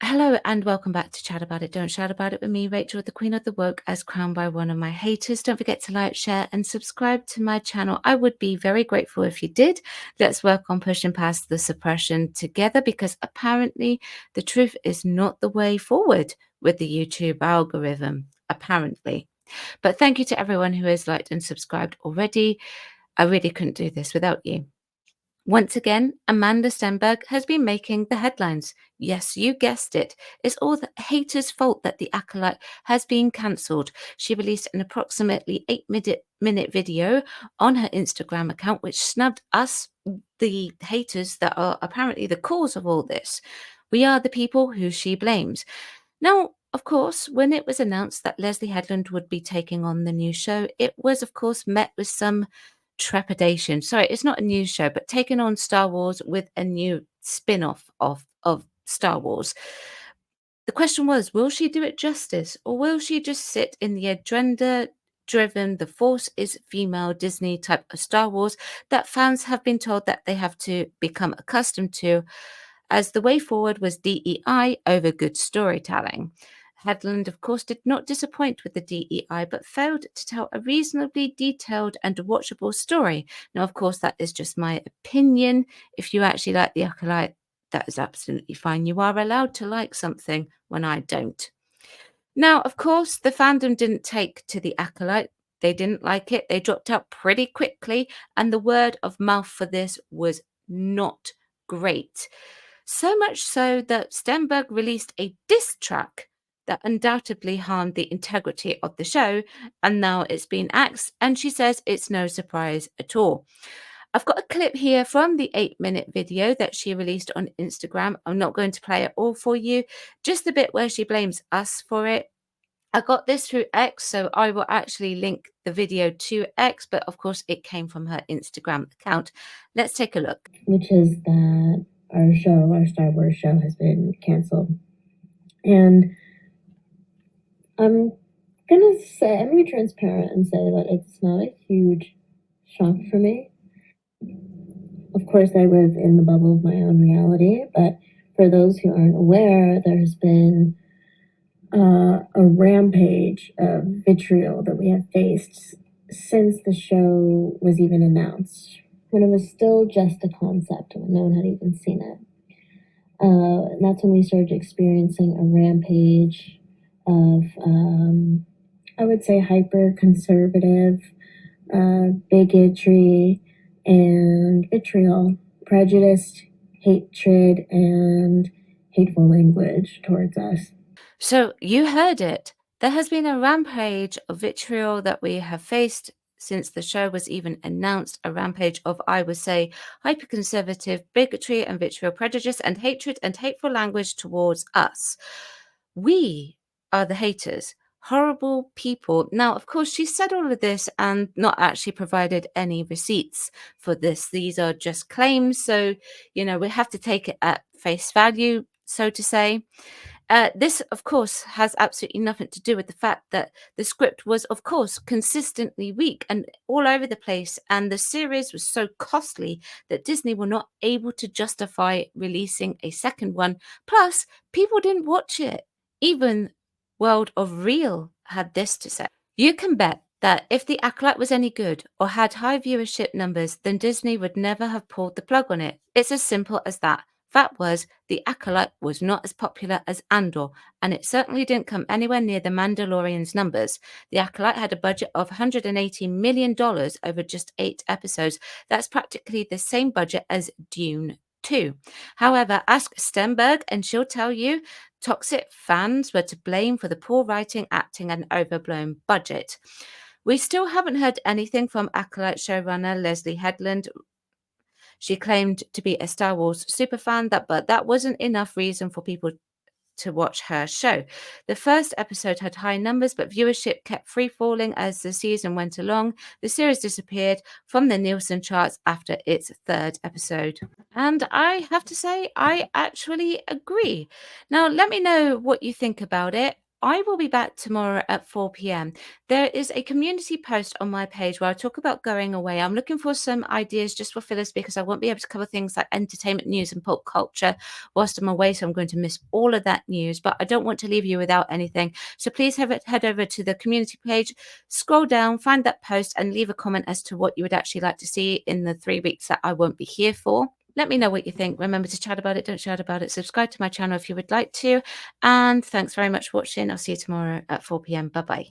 Hello and welcome back to Chat About It, Don't Shout About It with me, Rachel, the Queen of the Woke, as crowned by one of my haters. Don't forget to like, share, and subscribe to my channel. I would be very grateful if you did. Let's work on pushing past the suppression together, because apparently the truth is not the way forward with the YouTube algorithm, apparently. But thank you to everyone who has liked and subscribed already. I really couldn't do this without you. Once again, Amanda Stenberg has been making the headlines. Yes, you guessed it. It's all the haters' fault that The Acolyte has been cancelled. She released an approximately 8-minute video on her Instagram account, which snubbed us, the haters that are apparently the cause of all this. We are the people who she blames. Now, of course, when it was announced that Leslie Headland would be taking on the new show, it was, of course, met with some trepidation. Sorry, it's not a news show, but taking on Star Wars with a new spin-off of Star Wars. The question was, will she do it justice, or will she just sit in the agenda-driven, the Force is female Disney type of Star Wars that fans have been told that they have to become accustomed to, as the way forward was DEI over good storytelling. Headland, of course, did not disappoint with the DEI, but failed to tell a reasonably detailed and watchable story. Now, of course, that is just my opinion. If you actually like The Acolyte, that is absolutely fine. You are allowed to like something when I don't. Now, of course, the fandom didn't take to The Acolyte. They didn't like it. They dropped out pretty quickly, and the word of mouth for this was not great. So much so that Stenberg released a diss track that undoubtedly harmed the integrity of the show, and now it's been axed, and she says it's no surprise at all. I've got a clip here from the 8-minute video that she released on Instagram. I'm not going to play it all for you, just the bit where she blames us for it. I got this through X, so I will actually link the video to X, but of course it came from her Instagram account. Let's take a look. Which is that our Star Wars show, has been canceled. And I'm gonna be transparent and say that it's not a huge shock for me. Of course, I live in the bubble of my own reality, but for those who aren't aware, there's been a rampage of vitriol that we have faced since the show was even announced, when it was still just a concept, when no one had even seen it. And that's when we started experiencing a rampage of, I would say, hyper conservative bigotry and vitriol, prejudice, hatred, and hateful language towards us. So you heard it. There has been a rampage of vitriol that we have faced since the show was even announced, a rampage of, I would say, hyperconservative bigotry and vitriol, prejudice and hatred and hateful language towards us. We are the haters, horrible people. Now, of course, she said all of this and not actually provided any receipts for this. These are just claims. So, we have to take it at face value, so to say. This, of course, has absolutely nothing to do with the fact that the script was, of course, consistently weak and all over the place, and the series was so costly that Disney were not able to justify releasing a second one. Plus, people didn't watch it. Even World of Real had this to say. You can bet that if The Acolyte was any good or had high viewership numbers, then Disney would never have pulled the plug on it. It's as simple as that. Fact was, The Acolyte was not as popular as Andor, and it certainly didn't come anywhere near The Mandalorian's numbers. The Acolyte had a budget of $180 million over just 8 episodes. That's practically the same budget as Dune 2. However, ask Stenberg and she'll tell you toxic fans were to blame for the poor writing, acting, and overblown budget. We still haven't heard anything from Acolyte showrunner Leslie Headland. She claimed to be a Star Wars superfan, but that wasn't enough reason for people to watch her show. The first episode had high numbers, but viewership kept free falling as the season went along. The series disappeared from the Nielsen charts after its 3rd episode. And I have to say, I actually agree. Now, let me know what you think about it. I will be back tomorrow at 4 p.m. There is a community post on my page where I talk about going away. I'm looking for some ideas just for fillers because I won't be able to cover things like entertainment news and pop culture whilst I'm away. So I'm going to miss all of that news, but I don't want to leave you without anything. So please head over to the community page, scroll down, find that post and leave a comment as to what you would actually like to see in the 3 weeks that I won't be here for. Let me know what you think. Remember to chat about it, don't shout about it. Subscribe to my channel if you would like to. And thanks very much for watching. I'll see you tomorrow at 4 p.m. Bye-bye.